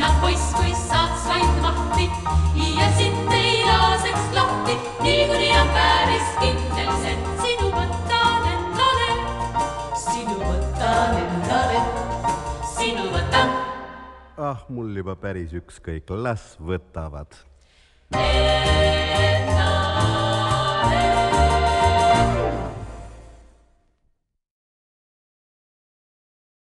sina poiss, kui saad vaid mahti ja sind ei laaseks lahti, nii kuni on päris kindel see. Sinu võtan endale, sinu võtan endale, sinu võtan. Mul juba päris ükskõik, las võtavad.